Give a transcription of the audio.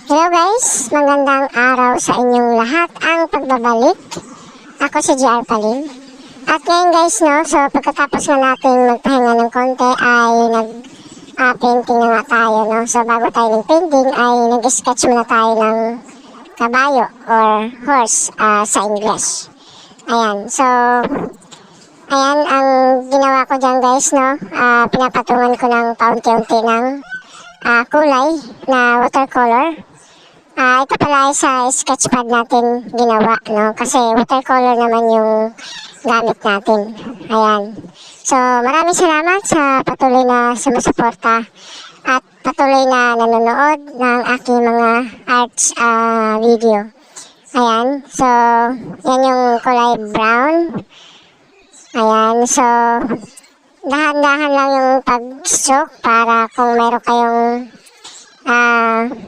Hello guys, magandang araw sa inyong lahat. Ang pagbabalik, ako si JR Palin. At ngayon guys, so pagkatapos na natin magpahinga ng konti ay nag-painting na nga tayo. So bago tayo nag-painting ay nag-sketch muna tayo ng kabayo or horse sa English. Ayan, so ayan ang ginawa ko dyan guys, pinapatungan ko ng paunti-unti ng kulay na watercolor. Ito pala ay sa sketchpad natin ginawa, kasi watercolor naman yung gamit natin. Ayan. So, maraming salamat sa patuloy na sumusuporta at patuloy na nanonood ng aking mga arts video. Ayan. So, yan yung kulay brown. Ayan. So, dahan-dahan lang yung pag-stroke para kung meron kayong